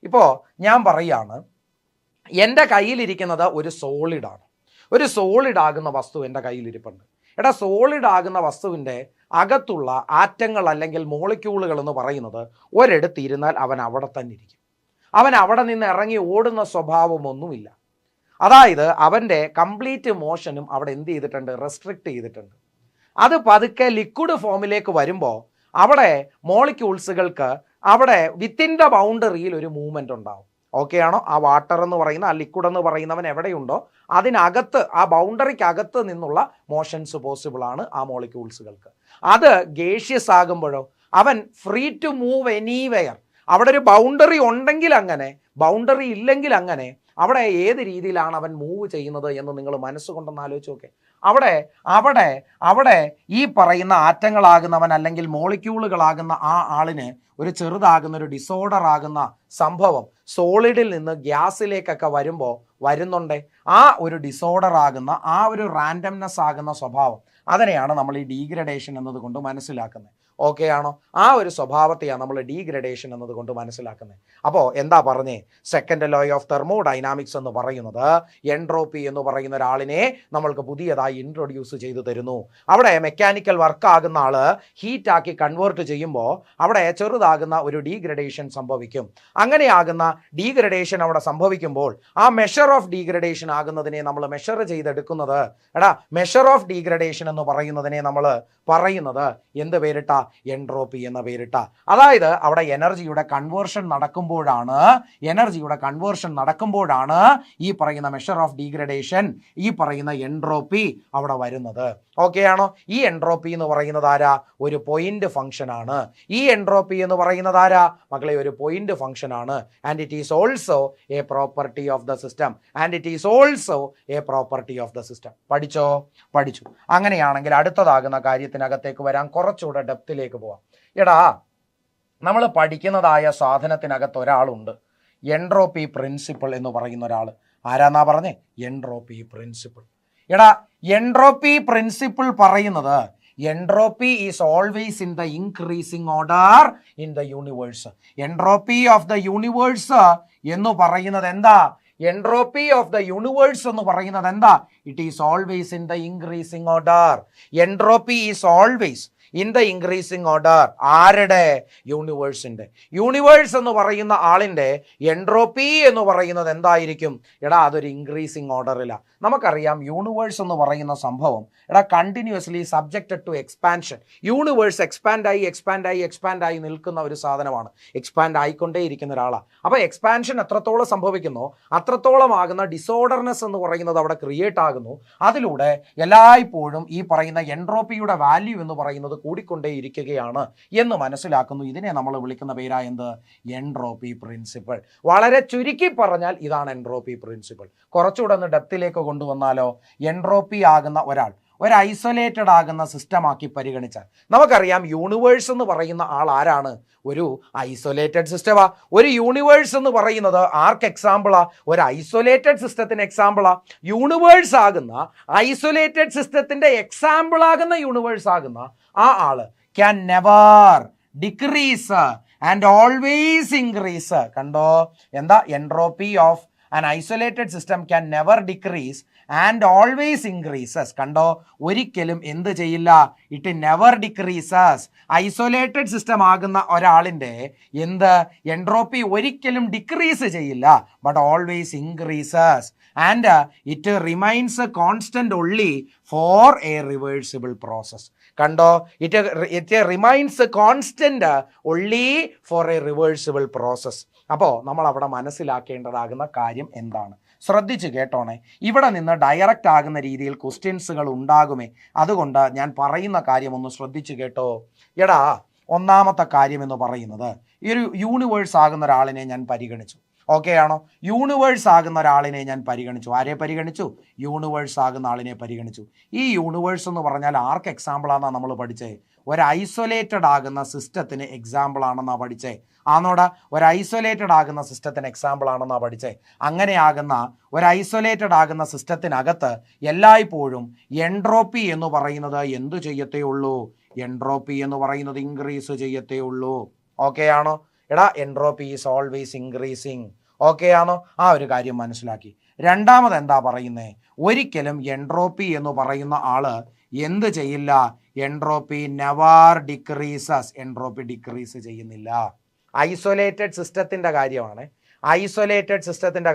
[SPEAKER 1] ഇപ്പോൾ ഞാൻ പറയാണ്, എൻ്റെ കയ്യിലിരിക്കുന്നത് ഒരു സോളിഡാണ്. ഒരു സോളിഡ് ആകുന്ന വസ്തു എൻ്റെ കയ്യിലിരിപ്പുണ്ട്. എടാ, സോളിഡ് ആകുന്ന വസ്തുവിൻ്റെ അകത്തുള്ള ആറ്റങ്ങൾ അല്ലെങ്കിൽ മോളിക്യൂളുകൾ എന്ന് പറയുന്നത് ഒരിടത്തിരുന്നാൽ അവൻ അവിടെ തന്നെ ഇരിക്കും. അവൻ അവിടെ നിന്ന് ഇറങ്ങി ഓടുന്ന സ്വഭാവമൊന്നുമില്ല. അതായത് അവൻ്റെ കംപ്ലീറ്റ് മോഷനും അവിടെ എന്ത് ചെയ്തിട്ടുണ്ട്? റെസ്ട്രിക്റ്റ് ചെയ്തിട്ടുണ്ട്. അത് പതുക്കെ ലിക്വിഡ് ഫോമിലേക്ക് വരുമ്പോൾ അവിടെ മോളിക്യൂൾസുകൾക്ക് അവിടെ വിത്തിൻ ദ ബൗണ്ടറിയിൽ ഒരു മൂവ്മെൻ്റ് ഉണ്ടാവും. ഓക്കെ ആണോ? ആ വാട്ടർ എന്ന് പറയുന്ന, ആ ലിക്വിഡ് എന്ന് പറയുന്നവൻ എവിടെയുണ്ടോ അതിനകത്ത്, ആ ബൗണ്ടറിക്കകത്ത് നിന്നുള്ള മോഷൻസ് പോസിബിൾ ആണ് ആ മോളിക്യൂൾസുകൾക്ക്. അത് ഗേഷ്യസ് ആകുമ്പോഴോ അവൻ ഫ്രീ ടു മൂവ് എനിവെയർ. അവിടെ ഒരു ബൗണ്ടറി ഉണ്ടെങ്കിൽ അങ്ങനെ, ബൗണ്ടറി ഇല്ലെങ്കിൽ അങ്ങനെ, അവിടെ ഏത് രീതിയിലാണ് അവൻ മൂവ് ചെയ്യുന്നത് എന്ന് നിങ്ങൾ മനസ്സുകൊണ്ടൊന്ന് ആലോചിച്ച് നോക്കെ. അവിടെ ഈ പറയുന്ന ആറ്റങ്ങളാകുന്നവൻ അല്ലെങ്കിൽ മോളിക്യൂളുകളാകുന്ന ആ ആളിന് ഒരു ചെറുതാകുന്ന ഒരു ഡിസോർഡർ ആകുന്ന സംഭവം സോളിഡിൽ നിന്ന് ഗ്യാസിലേക്കൊക്കെ വരുമ്പോൾ വരുന്നുണ്ട്. ആ ഒരു ഡിസോർഡർ ആകുന്ന, ആ ഒരു റാൻഡംനെസ് ആകുന്ന സ്വഭാവം, അതിനെയാണ് നമ്മൾ ഈ ഡീഗ്രഡേഷൻ എന്നതുകൊണ്ട് മനസ്സിലാക്കുന്നത്. ഓക്കെ ആണോ? ആ ഒരു സ്വഭാവത്തെയാണ് നമ്മൾ ഡീഗ്രഡേഷൻ എന്നതുകൊണ്ട് മനസ്സിലാക്കുന്നത്. അപ്പോൾ എന്താ പറഞ്ഞേ? സെക്കൻഡ് ലോ ഓഫ് തെർമോഡൈനാമിക്സ് എന്ന് പറയുന്നത് എൻട്രോപ്പി എന്ന് പറയുന്ന ഒരാളിനെ നമ്മൾക്ക് പുതിയതായി ഇൻട്രൊഡ്യൂസ് ചെയ്തു തരുന്നു. അവിടെ മെക്കാനിക്കൽ വർക്ക് ആകുന്ന ആള് ഹീറ്റാക്കി കൺവേർട്ട് ചെയ്യുമ്പോൾ അവിടെ ചെറുതാകുന്ന ഒരു ഡീഗ്രഡേഷൻ സംഭവിക്കും. അങ്ങനെയാകുന്ന ഡീഗ്രഡേഷൻ അവിടെ സംഭവിക്കുമ്പോൾ ആ മെഷർ ഓഫ് ഡീഗ്രഡേഷൻ ആകുന്നതിനെ നമ്മൾ മെഷർ ചെയ്തെടുക്കുന്നത് മെഷർ ഓഫ് ഡീഗ്രഡേഷൻ എന്ന് പറയുന്നതിനെ നമ്മൾ പറയുന്നത് എന്ത് പേരിട്ട? എൻട്രോപ്പി എന്ന പേരിട്ട. അതായത് അവിടെ എനർജിയുടെ കൺവേർഷൻ നടക്കുമ്പോഴാണ് ഈ പറയുന്ന മെഷർ ഓഫ് ഡീഗ്രഡേഷൻ, ഈ പറയുന്ന എൻട്രോപ്പി അവിടെ വരുന്നത്. ഓക്കെ ആണോ? ഈ എൻട്രോപ്പി എന്ന് പറയുന്നത് ആരാ? ഒരു പോയിന്റ് ഫംഗ്ഷൻ ആണ്. ഈ എൻട്രോപ്പി എന്ന് പറയുന്നത് ആരാ മക്കളെ? ഒരു പോയിന്റ് ഫംഗ്ഷൻ ആണ്. And it is also A property of the system. പഠിച്ചു. അങ്ങനെയാണെങ്കിൽ അടുത്തതാകുന്ന കാര്യത്തിനകത്തേക്ക് വരാൻ കുറച്ചുകൂടെ ഡെപ്തിലേക്ക് പോവാം. നമ്മൾ പഠിക്കുന്നതായ സാധനത്തിനകത്ത് ഒരാളുണ്ട്, എൻട്രോപ്പി പ്രിൻസിപ്പിൾ എന്ന് പറയുന്ന ഒരാൾ. ആരാന്നാ പറഞ്ഞേ? Entropy principle. എൻട്രോപ്പി പ്രിൻസിപ്പിൾ പറയുന്നത് entropy is always in the increasing order in the universe. Entropy of the universe എന്ന് പറയുന്നത് എന്താ? എൻട്രോപ്പി ഓഫ് ദ യൂണിവേഴ്സ് എന്ന് പറയുന്നത് എന്താ? It is always in the increasing order. Entropy is always in the increasing order. ആരുടെ? യൂണിവേഴ്സിന്റെ. Universe എന്ന് പറയുന്ന ആളിന്റെ എൻട്രോപ്പി എന്ന് പറയുന്നത് എന്തായിരിക്കും? അതൊരു ഇൻക്രീസിങ് ഓർഡറിലാണ്. നമുക്കറിയാം യൂണിവേഴ്സ് എന്ന് പറയുന്ന സംഭവം continuously subjected to expansion. Universe expand ആയി നിൽക്കുന്ന ഒരു സാധനമാണ്. എക്സ്പാൻഡ് ആയിക്കൊണ്ടേ ഇരിക്കുന്ന ഒരാളാണ്. അപ്പോൾ എക്സ്പാൻഷൻ എത്രത്തോളം സംഭവിക്കുന്നോ അത്രത്തോളം ആകുന്ന ഡിസോർഡർനെസ് എന്ന് പറയുന്നത് അവിടെ ക്രിയേറ്റ് ആകുന്നു. അതിലൂടെ എല്ലായ്പ്പോഴും ഈ പറയുന്ന എൻട്രോപ്പിയുടെ വാല്യൂ എന്ന് പറയുന്നത് കൂടിക്കൊണ്ടേ ഇരിക്കുകയാണ് എന്ന് മനസ്സിലാക്കുന്നു. ഇതിനെ നമ്മൾ വിളിക്കുന്ന പേരാ എന്ത്? Entropy principle. വളരെ ചുരുക്കി പറഞ്ഞാൽ ഇതാണ് എൻട്രോപ്പി പ്രിൻസിപ്പിൾ. കുറച്ചുകൂടെ ഒന്ന് ഡെപ്തിലേക്ക് കൊണ്ടുവന്നാലോ? എൻട്രോപ്പി ആകുന്ന ഒരാൾ ഒരു ഐസൊലേറ്റഡ് ആകുന്ന സിസ്റ്റമാക്കി പരിഗണിച്ചാൽ നമുക്കറിയാം യൂണിവേഴ്സ് എന്ന് പറയുന്ന ആൾ ആരാണ്? ഒരു ഐസൊലേറ്റഡ് സിസ്റ്റമാ. ഒരു യൂണിവേഴ്സ് എന്ന് പറയുന്നത് ആർക്ക് എക്സാമ്പിളാ? ഒരു ഐസൊലേറ്റഡ് സിസ്റ്റത്തിന് എക്സാമ്പിളാ. യൂണിവേഴ്സ് ആകുന്ന ഐസൊലേറ്റഡ് സിസ്റ്റത്തിന്റെ എക്സാമ്പിൾ ആകുന്ന യൂണിവേഴ്സ് ആകുന്ന ആ ആള് can never decrease and always increase. കണ്ടോ? എന്താ? Entropy of an isolated system can never decrease and always increases. കണ്ടോ? ഒരിക്കലും എന്ത് ചെയ്യില്ല? It never decreases. Isolated system ആകുന്ന ഒരാളിൻ്റെ എന്ത്? എൻട്രോപ്പി ഒരിക്കലും ഡിക്രീസ് ചെയ്യില്ല, but always increases. And it remains constant only for a reversible process. കണ്ടോ? It remains constant only for a reversible process. അപ്പോൾ നമ്മൾ അവിടെ മനസ്സിലാക്കേണ്ടതാകുന്ന കാര്യം എന്താണ്? ശ്രദ്ധിച്ച് കേട്ടോണേ. ഇവിടെ നിന്ന് ഡയറക്റ്റ് ആകുന്ന രീതിയിൽ ക്വസ്റ്റ്യൻസുകൾ ഉണ്ടാകുമേ. അതുകൊണ്ട് ഞാൻ പറയുന്ന കാര്യം ഒന്ന് ശ്രദ്ധിച്ച് കേട്ടോ. ഒന്നാമത്തെ കാര്യം എന്ന് പറയുന്നത് ഈ ഒരു യൂണിവേഴ്സ് ആകുന്ന ഒരാളിനെ ഞാൻ പരിഗണിച്ചു. ഓക്കെ ആണോ? യൂണിവേഴ്സ് ആകുന്ന ഒരാളിനെ ഞാൻ പരിഗണിച്ചു. ആരെ പരിഗണിച്ചു? യൂണിവേഴ്സ് ആകുന്ന ആളിനെ പരിഗണിച്ചു. ഈ യൂണിവേഴ്സ് എന്ന് പറഞ്ഞാൽ ആർക്ക് എക്സാമ്പിൾ ആണെന്നാണ് നമ്മൾ പഠിച്ചേ? ഒരു ഐസൊലേറ്റഡ് ആകുന്ന സിസ്റ്റത്തിന് എക്സാമ്പിൾ ആണെന്നാണ് പഠിച്ചേ. ആണോടാ? ഒരു ഐസൊലേറ്റഡ് ആകുന്ന സിസ്റ്റത്തിന് എക്സാമ്പിൾ ആണെന്നാണ് പഠിച്ചേ. അങ്ങനെയാകുന്ന ഒരു ഐസൊലേറ്റഡ് ആകുന്ന സിസ്റ്റത്തിനകത്ത് എല്ലായ്പ്പോഴും എൻട്രോപ്പി എന്ന് പറയുന്നത് എന്തു ചെയ്യത്തേ ഉള്ളൂ? എൻട്രോപ്പി എന്ന് പറയുന്നത് ഇൻക്രീസ് ചെയ്യത്തേ ഉള്ളൂ. ഓക്കെ ആണോ? Entropy is always increasing. Okay ആണോ? ആ ഒരു കാര്യം മനസ്സിലാക്കി. രണ്ടാമത് എന്താ പറയുന്നേ? ഒരിക്കലും എൻട്രോപ്പി എന്ന് പറയുന്ന ആള് എന്ത് ചെയ്യില്ല? Entropy never decreases. Entropy decrease ചെയ്യുന്നില്ല. ഐസൊലേറ്റഡ് സിസ്റ്റത്തിന്റെ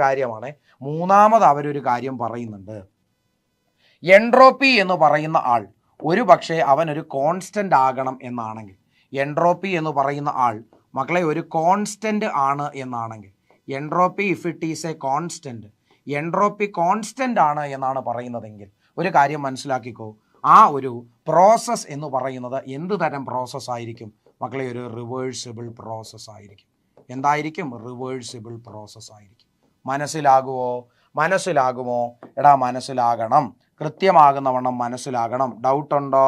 [SPEAKER 1] കാര്യമാണ്. മൂന്നാമത് അവരൊരു കാര്യം പറയുന്നുണ്ട്. എൻട്രോപ്പി എന്ന് പറയുന്ന ആൾ ഒരു പക്ഷേ അവനൊരു കോൺസ്റ്റന്റ് ആകണം എന്നാണെങ്കിൽ, എൻട്രോപ്പി എന്ന് പറയുന്ന ആൾ മക്കളെ ഒരു കോൺസ്റ്റന്റ് ആണ് എന്നാണെങ്കിൽ, entropy if it is A constant, entropy constant ആണ് എന്നാണ് പറയുന്നതെങ്കിൽ ഒരു കാര്യം മനസ്സിലാക്കിക്കോ. ആ ഒരു പ്രോസസ്സ് എന്ന് പറയുന്നത് എന്ത് തരം പ്രോസസ്സ് ആയിരിക്കും മക്കളെ? ഒരു റിവേഴ്സിബിൾ പ്രോസസ്സ് ആയിരിക്കും. എന്തായിരിക്കും? റിവേഴ്സിബിൾ പ്രോസസ്സ് ആയിരിക്കും. മനസ്സിലാകുമോ? മനസ്സിലാകണം. കൃത്യമാകുന്നവണ്ണം മനസ്സിലാകണം. ഡൗട്ട് ഉണ്ടോ?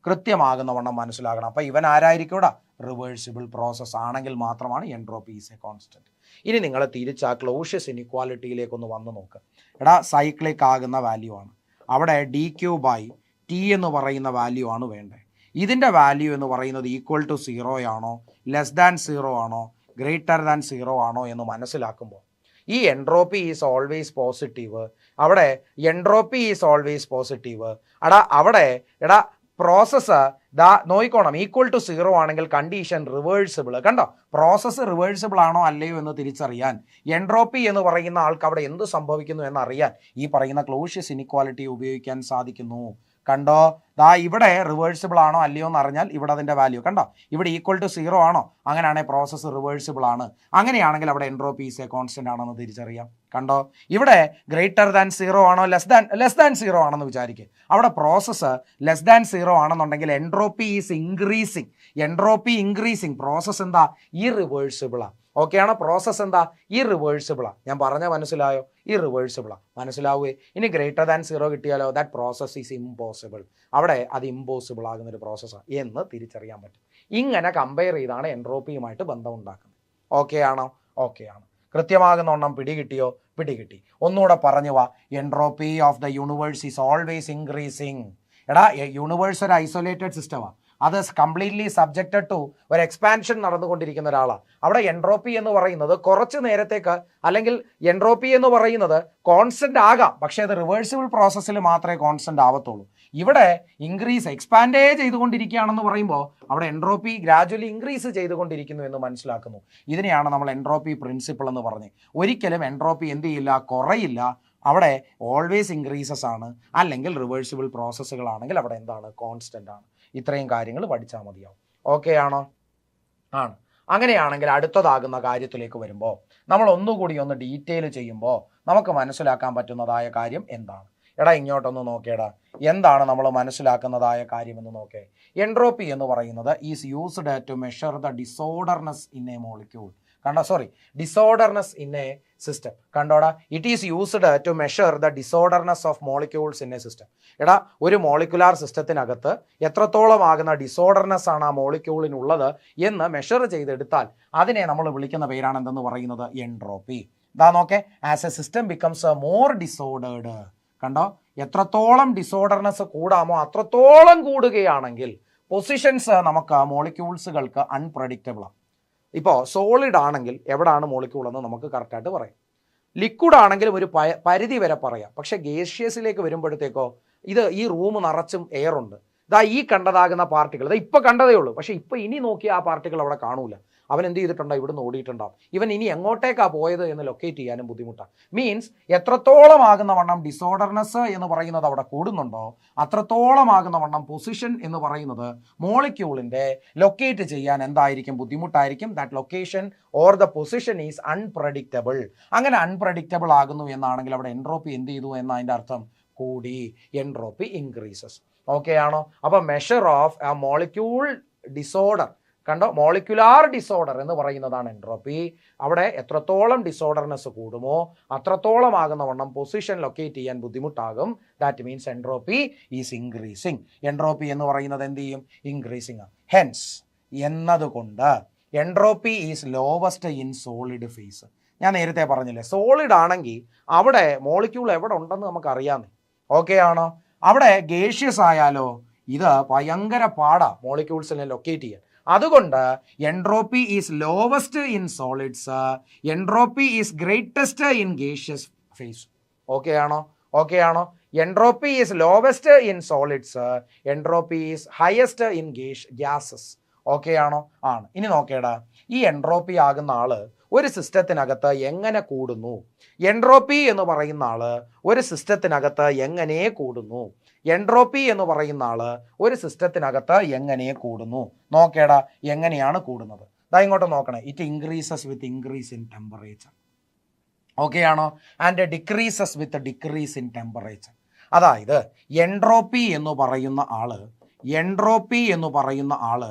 [SPEAKER 1] കൃത്യമാകുന്നവണ്ണം മനസ്സിലാകണം. അപ്പം ഇവൻ ആരായിരിക്കും? റിവേഴ്സിബിൾ പ്രോസസ്സ് ആണെങ്കിൽ മാത്രമാണ് എൻട്രോപ്പി ഈസ് എ കോൺസ്റ്റന്റ്. ഇനി നിങ്ങൾ തിരിച്ച് ആ ക്ലോഷ്യസ് ഇനിക്വാലിറ്റിയിലേക്കൊന്ന് വന്ന് നോക്ക്. സൈക്ലിക് ആകുന്ന വാല്യൂ ആണ്. അവിടെ dq/t ടി എന്ന് പറയുന്ന വാല്യൂ ആണ് വേണ്ടത്. ഇതിൻ്റെ വാല്യൂ എന്ന് പറയുന്നത് ഈക്വൽ ടു 0 ആണോ, ലെസ് ദാൻ 0 ആണോ, ഗ്രേറ്റർ ദാൻ 0 ആണോ എന്ന് മനസ്സിലാക്കുമ്പോൾ ഈ എൻട്രോപ്പി ഈസ് ഓൾവേസ് പോസിറ്റീവ്. അവിടെ എൻട്രോപ്പി ഈസ് ഓൾവേസ് പോസിറ്റീവ്. അവിടെ പ്രോസസ്സ് നോക്കിക്കോണം, ഈക്വൽ ടു 0 ആണെങ്കിൽ കണ്ടീഷൻ റിവേഴ്സിബിൾ. കണ്ടോ, പ്രോസസ്സ് റിവേഴ്സിബിൾ ആണോ അല്ലയോ എന്ന് തിരിച്ചറിയാൻ എൻട്രോപ്പി എന്ന് പറയുന്ന ആൾക്ക് അവിടെ എന്ത് സംഭവിക്കുന്നു എന്നറിയാൻ ഈ പറയുന്ന ക്ലോഷ്യസ് ഇനിക്വാലിറ്റി ഉപയോഗിക്കാൻ സാധിക്കുന്നു. കണ്ടോ, ഇവിടെ റിവേഴ്സിബിൾ ആണോ അല്ലയോ എന്ന് അറിഞ്ഞാൽ ഇവിടെ അതിൻ്റെ വാല്യൂ കണ്ടോ, ഇവിടെ ഈക്വൽ ടു 0 ആണോ, അങ്ങനെയാണെങ്കിൽ പ്രോസസ്സ് റിവേഴ്സിബിൾ ആണ്. അങ്ങനെയാണെങ്കിൽ അവിടെ എൻട്രോപ്പി ഈസ് എ കോൺസ്റ്റന്റ് ആണെന്ന് തിരിച്ചറിയാം. കണ്ടോ, ഇവിടെ ഗ്രേറ്റർ ദാൻ 0 ആണോ, ലെസ് ദാൻ 0 ആണെന്ന് വിചാരിക്കുക. അവിടെ പ്രോസസ്സ് ലെസ് ദാൻ 0 ആണെന്നുണ്ടെങ്കിൽ entropy is increasing. Entropy increasing, process എന്താ, ഇറിവേഴ്സിബിളാണ്. ഓക്കെ ആണോ, പ്രോസസ്സ് എന്താ, ഇറിവേഴ്സിബിളാണ്. ഞാൻ പറഞ്ഞ മനസ്സിലായോ, ഇറിവേഴ്സിബിളാണ്. മനസ്സിലാവുകയെ. ഇനി ഗ്രേറ്റർ ദാൻ 0 കിട്ടിയാലോ, ദാറ്റ് പ്രോസസ് ഈസ് ഇമ്പോസിബിൾ. അവിടെ അത് ഇമ്പോസിബിൾ ആകുന്നൊരു പ്രോസസ്സാണ് എന്ന് തിരിച്ചറിയാൻ പറ്റും. ഇങ്ങനെ കമ്പയർ ചെയ്താണ് എൻട്രോപ്പിയുമായിട്ട് ബന്ധം ഉണ്ടാക്കുന്നത്. ഓക്കെ ആണോ, ഓക്കെ ആണ്. കൃത്യമാകുന്നോണം പിടികിട്ടിയോ, പിടികിട്ടി. ഒന്നുകൂടെ പറഞ്ഞു വാ, entropy of the universe is always increasing. Universe ഒരു ഐസൊലേറ്റഡ് സിസ്റ്റമാണ്. അത് കംപ്ലീറ്റ്ലി സബ്ജക്റ്റഡ് ടു ഒരു എക്സ്പാൻഷൻ നടന്നുകൊണ്ടിരിക്കുന്ന ഒരാളാണ്. അവിടെ എൻട്രോപ്പി എന്ന് പറയുന്നത് കുറച്ച് നേരത്തേക്ക്, അല്ലെങ്കിൽ എൻട്രോപ്പി എന്ന് പറയുന്നത് കോൺസ്റ്റന്റ് ആകാം, പക്ഷേ അത് റിവേഴ്സിബിൾ പ്രോസസ്സിൽ മാത്രമേ കോൺസ്റ്റന്റ് ആവത്തുള്ളൂ. ഇവിടെ എക്സ്പാൻഡേ ചെയ്തുകൊണ്ടിരിക്കുകയാണെന്ന് പറയുമ്പോൾ അവിടെ എൻട്രോപ്പി ഗ്രാജുവലി ഇൻക്രീസ് ചെയ്തുകൊണ്ടിരിക്കുന്നു എന്ന് മനസ്സിലാക്കുന്നു. ഇതിനെയാണ് നമ്മൾ എൻട്രോപ്പി പ്രിൻസിപ്പിൾ എന്ന് പറഞ്ഞ്. ഒരിക്കലും എൻട്രോപ്പി എന്ത് ചെയ്യില്ല, കുറയില്ല. അവിടെ ഓൾവേസ് ഇൻക്രീസസ് ആണ്. അല്ലെങ്കിൽ റിവേഴ്സിബിൾ പ്രോസസ്സുകളാണെങ്കിൽ അവിടെ എന്താണ്, കോൺസ്റ്റന്റ് ആണ്. ഇത്രയും കാര്യങ്ങൾ പഠിച്ചാൽ മതിയാവും. ഓക്കെ ആണോ, ആണ്. അങ്ങനെയാണെങ്കിൽ അടുത്തതാകുന്ന കാര്യത്തിലേക്ക് വരുമ്പോൾ നമ്മൾ ഒന്നുകൂടി ഒന്ന് ഡീറ്റെയിൽ ചെയ്യുമ്പോൾ നമുക്ക് മനസ്സിലാക്കാൻ പറ്റുന്നതായ കാര്യം എന്താണ്? ഇങ്ങോട്ടൊന്ന് നോക്കിയടാ, എന്താണ് നമ്മൾ മനസ്സിലാക്കുന്നതായ കാര്യമെന്ന് നോക്കേ. എൻട്രോപ്പി എന്ന് പറയുന്നത് is used to measure the disorderness in a molecule. Disorderness in a system. കണ്ടോടാ, it is used to measure the disorderness of molecules in a system. ഒരു മോളിക്കുലാർ സിസ്റ്റത്തിനകത്ത് എത്രത്തോളം ആകുന്ന ഡിസോർഡർനെസ് ആണ് ആ മോളിക്യൂളിനുള്ളത് എന്ന് മെഷർ ചെയ്തെടുത്താൽ അതിനെ നമ്മൾ വിളിക്കുന്ന പേരാണ് എന്തെന്ന് പറയുന്നത്, എൻട്രോപ്പി. നോക്കേ, as a system becomes more disordered. കണ്ടോ, എത്രത്തോളം ഡിസോർഡർനെസ് കൂടാമോ അത്രത്തോളം കൂടുകയാണെങ്കിൽ പൊസിഷൻസ് നമുക്ക് മോളിക്യൂൾസുകൾക്ക് അൺപ്രഡിക്റ്റബിൾ ആണ്. ഇപ്പോൾ സോളിഡ് ആണെങ്കിൽ എവിടാണ് മോളിക്യൂൾ എന്ന് നമുക്ക് കറക്റ്റായിട്ട് പറയാം. ലിക്വിഡ് ആണെങ്കിലും ഒരു പരിധി വരെ പറയാം. പക്ഷേ ഗേഷ്യസിലേക്ക് വരുമ്പോഴത്തേക്കോ ഈ റൂം നിറച്ചും എയർ ഉണ്ട്. ഈ കണ്ടതാകുന്ന പാർട്ടികൾ ഇപ്പോൾ കണ്ടതേ ഉള്ളൂ. പക്ഷേ ഇപ്പോൾ ഇനി നോക്കിയാൽ ആ പാർട്ടികൾ അവിടെ കാണൂല. അവൻ എന്ത് ചെയ്തിട്ടുണ്ടോ, ഇവിടുന്ന് ഓടിയിട്ടുണ്ടാവും. ഇവൻ ഇനി എങ്ങോട്ടേക്കാണ് പോയത് എന്ന് ലൊക്കേറ്റ് ചെയ്യാനും ബുദ്ധിമുട്ടാണ്. മീൻസ് എത്രത്തോളം ആകുന്ന വണ്ണം ഡിസോർഡർനെസ് എന്ന് പറയുന്നത് അവിടെ കൂടുന്നുണ്ടോ അത്രത്തോളം ആകുന്ന വണ്ണം പൊസിഷൻ എന്ന് പറയുന്നത് മോളിക്യൂളിൻ്റെ ലൊക്കേറ്റ് ചെയ്യാൻ എന്തായിരിക്കും, ബുദ്ധിമുട്ടായിരിക്കും. That location or the position is unpredictable. അങ്ങനെ അൺപ്രഡിക്റ്റബിൾ ആകുന്നു എന്നാണെങ്കിൽ അവിടെ എൻട്രോപ്പി എന്ത് ചെയ്തു എന്നതിൻ്റെ അർത്ഥം കൂടി, എൻട്രോപ്പി ഇൻക്രീസസ്. ഓക്കെ ആണോ? അപ്പം മെഷർ ഓഫ് ആ മോളിക്യൂൾ ഡിസോർഡർ, കണ്ടോ, മോളിക്കുലാർ ഡിസോർഡർ എന്ന് പറയുന്നതാണ് എൻട്രോപ്പി. അവിടെ എത്രത്തോളം ഡിസോർഡർനെസ് കൂടുമോ അത്രത്തോളം ആകുന്ന വണ്ണം പൊസിഷൻ ലൊക്കേറ്റ് ചെയ്യാൻ ബുദ്ധിമുട്ടാകും. That means entropy is increasing. Entropy എന്ന് പറയുന്നത് എന്ത് ചെയ്യും, ഇൻക്രീസിങ്. ഹെൻസ് എന്നതുകൊണ്ട് entropy is lowest in solid face. ഞാൻ നേരത്തെ പറഞ്ഞില്ലേ, സോളിഡ് ആണെങ്കിൽ അവിടെ മോളിക്യൂൾ എവിടെ ഉണ്ടെന്ന് നമുക്കറിയാമേ. ഓക്കെ ആണോ? അവിടെ ഗേഷ്യസ് ആയാലോ ഇത് ഭയങ്കര പാടാ മോളിക്യൂൾസിനെ ലൊക്കേറ്റ് ചെയ്യാൻ. അതുകൊണ്ട് entropy is lowest in solids, entropy is greatest in gaseous phase. Okay ആണോ? ഓക്കെ ആണോ? Entropy is lowest in solids, entropy ഈസ് ഹയസ്റ്റ് ഇൻ ഗ്യാസസ്. ഓക്കെ ആണോ? ആണ്. ഇനി നോക്കേടാ, ഈ എൻട്രോപ്പി ആകുന്ന ആള് ഒരു സിസ്റ്റത്തിനകത്ത് എങ്ങനെ കൂടുന്നു? എൻട്രോപ്പി എന്ന് പറയുന്ന ആള് ഒരു സിസ്റ്റത്തിനകത്ത് എങ്ങനെ കൂടുന്നു? എൻട്രോപ്പി എന്ന് പറയുന്ന ആള് ഒരു സിസ്റ്റത്തിനകത്ത് എങ്ങനെ കൂടുന്നു? നോക്കേടാ, എങ്ങനെയാണ് കൂടുന്നത്? ഇങ്ങോട്ട് നോക്കണേ. It increases with increase in temperature. Okay ആണോ? And decreases with decrease in temperature. അതായത് എൻട്രോപ്പി എന്ന് പറയുന്ന ആള്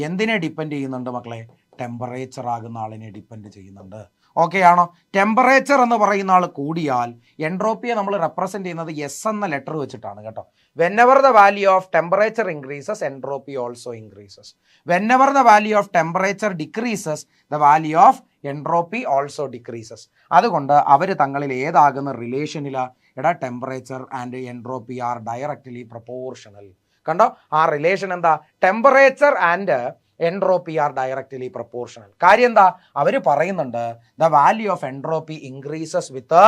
[SPEAKER 1] എന്തിനെ ഡിപ്പെൻഡ് ചെയ്യുന്നുണ്ട് മക്കളെ? ടെമ്പറേച്ചർ ആകുന്ന ആളിനെ ഡിപ്പെൻഡ് ചെയ്യുന്നുണ്ട്. ഓക്കെ ആണോ? ടെമ്പറേച്ചർ എന്ന് പറയുന്ന ആൾ കൂടിയാൽ എൻട്രോപ്പിയെ നമ്മൾ റെപ്രസെന്റ് ചെയ്യുന്നത് എസ് എന്ന ലെറ്റർ വെച്ചിട്ടാണ് കേട്ടോ. Whenever the value of temperature increases entropy also increases. Whenever the value of temperature decreases the value of entropy also decreases. അതുകൊണ്ട് അവർ തങ്ങളിൽ ഏതാകുന്ന റിലേഷനിലാണ്? എടാ temperature and entropy are directly proportional. കണ്ടോ ആ റിലേഷൻ എന്താ? Temperature and entropy are directly proportional. കാര്യം എന്താ? അവർ പറയുന്നുണ്ട് the value of entropy increases with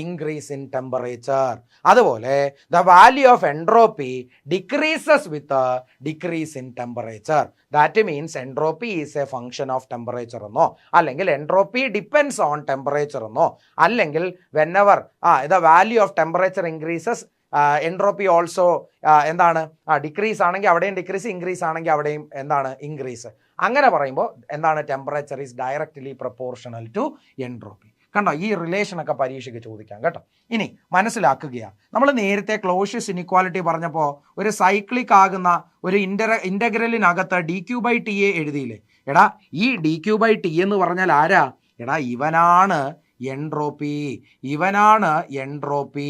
[SPEAKER 1] increase in temperature. അതുപോലെ the value of entropy decreases with decrease in temperature. That means entropy is A function of temperature എന്നോ, അല്ലെങ്കിൽ entropy depends on temperature എന്നോ, അല്ലെങ്കിൽ whenever the value of temperature increases entropy also എന്താണ് decrease ആണെങ്കിൽ അവിടെയും decrease, increase ആണെങ്കിൽ അവിടെയും എന്താണ് ഇൻക്രീസ്. അങ്ങനെ പറയുമ്പോൾ എന്താണ്? Temperature is directly proportional to entropy. കണ്ടോ ഈ റിലേഷനൊക്കെ പരീക്ഷയ്ക്ക് ചോദിക്കാം കേട്ടോ. ഇനി മനസ്സിലാക്കുകയാണ്, നമ്മൾ നേരത്തെ ക്ലോഷ്യസ് ഇനിക്വാലിറ്റി പറഞ്ഞപ്പോൾ ഒരു സൈക്ലിക് ആകുന്ന ഒരു ഇൻ്റഗ്രലിനകത്ത് dq/t എഴുതിയില്ലേ? എടാ ഈ dq/t എന്ന് പറഞ്ഞാൽ ആരാ? എടാ ഇവനാണ് എൻട്രോപ്പി, ഇവനാണ് എൻട്രോപ്പി,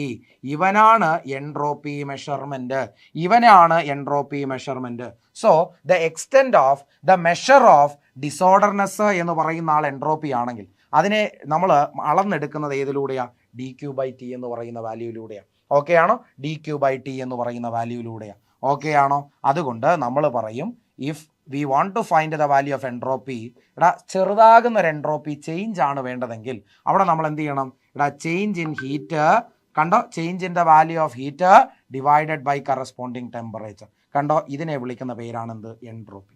[SPEAKER 1] ഇവനാണ് എൻട്രോപ്പി മെഷർമെന്റ്, ഇവനാണ് entropy measurement. So the extent of the measure of disorderness എന്ന് പറയുന്ന ആൾ എൻട്രോപ്പി ആണെങ്കിൽ അതിനെ നമ്മൾ അളന്നെടുക്കുന്നത് ഏതിലൂടെയാണ്? dq/t എന്ന് പറയുന്ന വാല്യൂയിലൂടെയാണ്. ഓക്കെ ആണോ? dq/t എന്ന് പറയുന്ന വാല്യൂയിലൂടെയാണ്. ഓക്കെ ആണോ? അതുകൊണ്ട് നമ്മൾ പറയും if we want to find the value of entropy, എടാ ചെറുതാകുന്ന ഒരു എൻട്രോപ്പി ചേഞ്ച് ആണ് വേണ്ടതെങ്കിൽ അവിടെ നമ്മൾ എന്ത് ചെയ്യണം? എടാ ചേഞ്ച് ഇൻ ഹീറ്റ്, കണ്ടോ change in the value of heat divided by corresponding temperature. കണ്ടോ ഇതിനെ വിളിക്കുന്ന പേരാണെന്ത്? എൻട്രോപ്പി.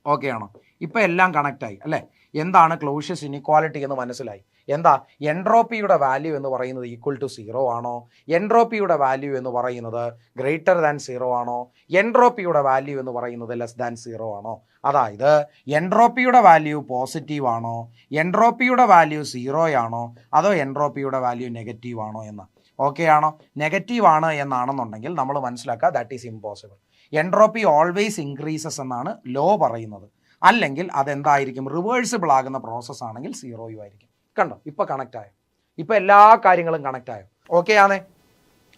[SPEAKER 1] ഓക്കെ ആണോ? ഇപ്പം എല്ലാം കണക്റ്റായി അല്ലേ? എന്താണ് ക്ലോഷ്യസ് ഇനിക്വാലിറ്റി എന്ന് മനസ്സിലായി. എന്താ? എൻട്രോപ്പിയുടെ വാല്യൂ എന്ന് പറയുന്നത് ഈക്വൽ ടു 0 ആണോ? എൻട്രോപ്പിയുടെ വാല്യൂ എന്ന് പറയുന്നത് ഗ്രേറ്റർ ദാൻ 0 ആണോ? എൻട്രോപ്പിയുടെ വാല്യൂ എന്ന് പറയുന്നത് ലെസ് ദാൻ 0 ആണോ? അതായത് എൻട്രോപ്പിയുടെ വാല്യൂ പോസിറ്റീവ് ആണോ, എൻട്രോപ്പിയുടെ വാല്യൂ 0 ആണോ, അതോ എൻട്രോപ്പിയുടെ വാല്യൂ നെഗറ്റീവ് ആണോ എന്ന്. ഓക്കെ ആണോ? നെഗറ്റീവ് ആണ് എന്നാണെന്നുണ്ടെങ്കിൽ നമ്മൾ മനസ്സിലാക്കുക that is impossible. Entropy always increases എന്നാണ് ലോ പറയുന്നത്. അല്ലെങ്കിൽ അതെന്തായിരിക്കും? റിവേഴ്സിബിൾ ആകുന്ന പ്രോസസ്സ് ആണെങ്കിൽ 0 ആയിരിക്കും. കണ്ടോ ഇപ്പോൾ കണക്റ്റ് ആയോ? ഇപ്പോൾ എല്ലാ കാര്യങ്ങളും കണക്റ്റ് ആയോ? ഓക്കെ ആണേ?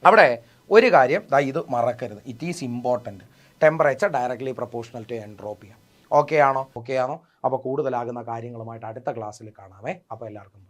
[SPEAKER 1] അവിടെ ഒരു കാര്യം ഇത് മറക്കരുത്, it is important. Temperature directly proportional to entropy. Okay ആണോ? ഓക്കെ ആണോ? അപ്പോൾ കൂടുതലാകുന്ന കാര്യങ്ങളുമായിട്ട് അടുത്ത ക്ലാസ്സിൽ കാണാമേ. അപ്പോൾ എല്ലാവർക്കും